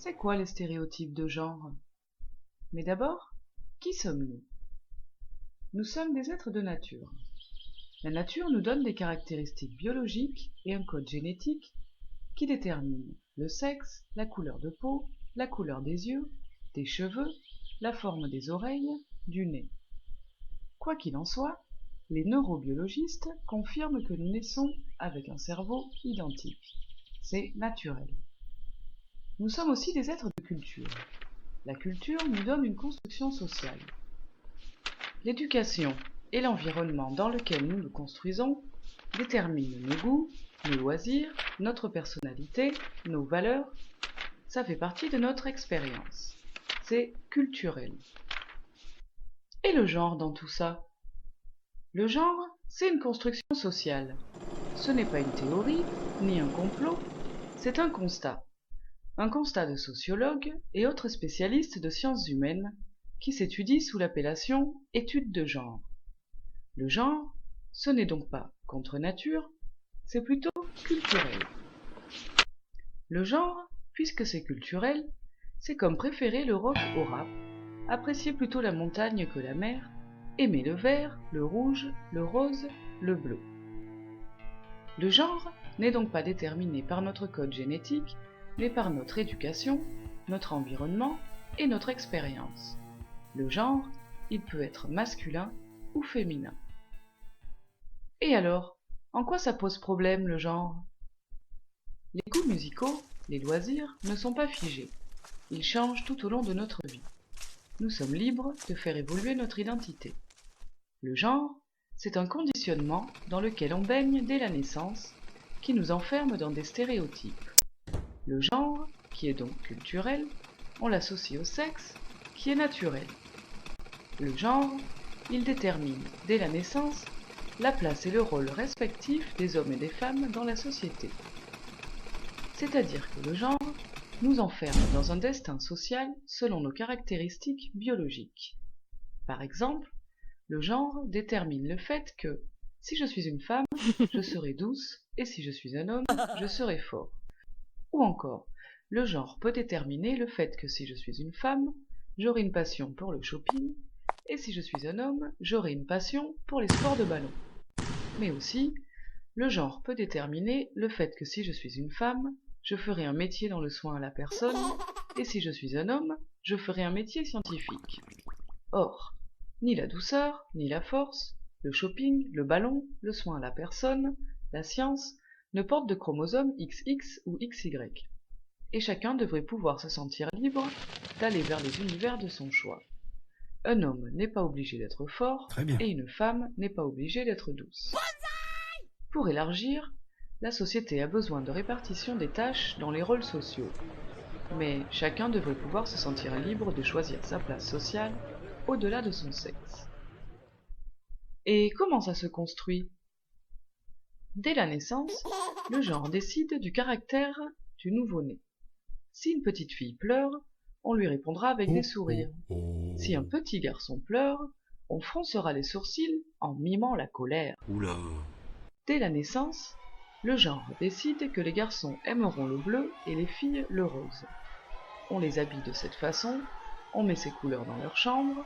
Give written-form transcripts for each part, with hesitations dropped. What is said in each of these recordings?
C'est quoi les stéréotypes de genre? Mais d'abord, qui sommes-nous? Nous sommes des êtres de nature. La nature nous donne des caractéristiques biologiques et un code génétique qui détermine le sexe, la couleur de peau, la couleur des yeux, des cheveux, la forme des oreilles, du nez. Quoi qu'il en soit, les neurobiologistes confirment que nous naissons avec un cerveau identique. C'est naturel. Nous sommes aussi des êtres de culture. La culture nous donne une construction sociale. L'éducation et l'environnement dans lequel nous nous construisons déterminent nos goûts, nos loisirs, notre personnalité, nos valeurs. Ça fait partie de notre expérience. C'est culturel. Et le genre dans tout ça? Le genre, c'est une construction sociale. Ce n'est pas une théorie, ni un complot, c'est un constat. Un constat de sociologues et autres spécialistes de sciences humaines qui s'étudie sous l'appellation étude de genre. Le genre, ce n'est donc pas contre nature, c'est plutôt culturel. Le genre, puisque c'est culturel, c'est comme préférer le rock au rap, apprécier plutôt la montagne que la mer, aimer le vert, le rouge, le rose, le bleu. Le genre n'est donc pas déterminé par notre code génétique, mais par notre éducation, notre environnement et notre expérience. Le genre, il peut être masculin ou féminin. Et alors, en quoi ça pose problème le genre? Les goûts musicaux, les loisirs, ne sont pas figés. Ils changent tout au long de notre vie. Nous sommes libres de faire évoluer notre identité. Le genre, c'est un conditionnement dans lequel on baigne dès la naissance, qui nous enferme dans des stéréotypes. Le genre, qui est donc culturel, on l'associe au sexe, qui est naturel. Le genre, il détermine, dès la naissance, la place et le rôle respectif des hommes et des femmes dans la société. C'est-à-dire que le genre nous enferme dans un destin social selon nos caractéristiques biologiques. Par exemple, le genre détermine le fait que, si je suis une femme, je serai douce, et si je suis un homme, je serai fort. Ou encore, le genre peut déterminer le fait que si je suis une femme, j'aurai une passion pour le shopping, et si je suis un homme, j'aurai une passion pour les sports de ballon. Mais aussi, le genre peut déterminer le fait que si je suis une femme, je ferai un métier dans le soin à la personne, et si je suis un homme, je ferai un métier scientifique. Or, ni la douceur, ni la force, le shopping, le ballon, le soin à la personne, la science, ne portent de chromosomes XX ou XY. Et chacun devrait pouvoir se sentir libre d'aller vers les univers de son choix. Un homme n'est pas obligé d'être fort, et une femme n'est pas obligée d'être douce. Pour élargir, la société a besoin de répartition des tâches dans les rôles sociaux. Mais chacun devrait pouvoir se sentir libre de choisir sa place sociale au-delà de son sexe. Et comment ça se construit? Dès la naissance, le genre décide du caractère du nouveau-né. Si une petite fille pleure, on lui répondra avec des sourires. Si un petit garçon pleure, on froncera les sourcils en mimant la colère. Oula. Dès la naissance, le genre décide que les garçons aimeront le bleu et les filles le rose. On les habille de cette façon, on met ces couleurs dans leur chambre.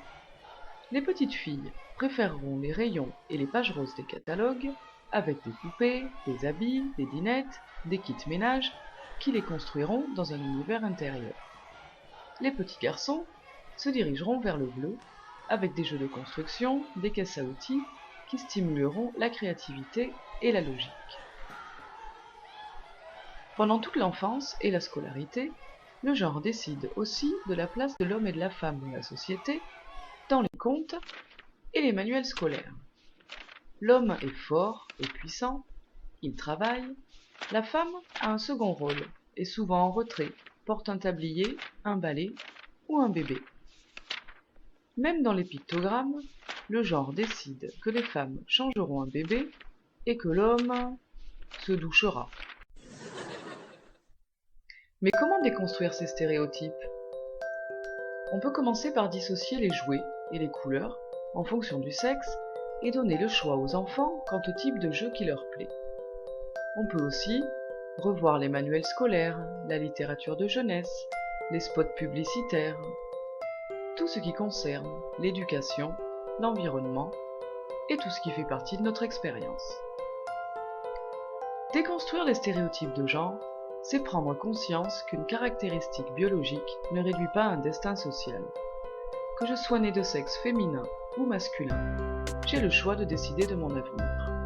Les petites filles préféreront les rayons et les pages roses des catalogues, avec des poupées, des habits, des dinettes, des kits ménage, qui les construiront dans un univers intérieur. Les petits garçons se dirigeront vers le bleu, avec des jeux de construction, des caisses à outils, qui stimuleront la créativité et la logique. Pendant toute l'enfance et la scolarité, le genre décide aussi de la place de l'homme et de la femme dans la société, dans les contes et les manuels scolaires. L'homme est fort et puissant, il travaille. La femme a un second rôle, est souvent en retrait, porte un tablier, un balai ou un bébé. Même dans les pictogrammes, le genre décide que les femmes changeront un bébé et que l'homme se douchera. Mais comment déconstruire ces stéréotypes? On peut commencer par dissocier les jouets et les couleurs en fonction du sexe et donner le choix aux enfants quant au type de jeu qui leur plaît. On peut aussi revoir les manuels scolaires, la littérature de jeunesse, les spots publicitaires, tout ce qui concerne l'éducation, l'environnement et tout ce qui fait partie de notre expérience. Déconstruire les stéréotypes de genre, c'est prendre conscience qu'une caractéristique biologique ne réduit pas un destin social. Que je sois né de sexe féminin ou masculin, j'ai le choix de décider de mon avenir.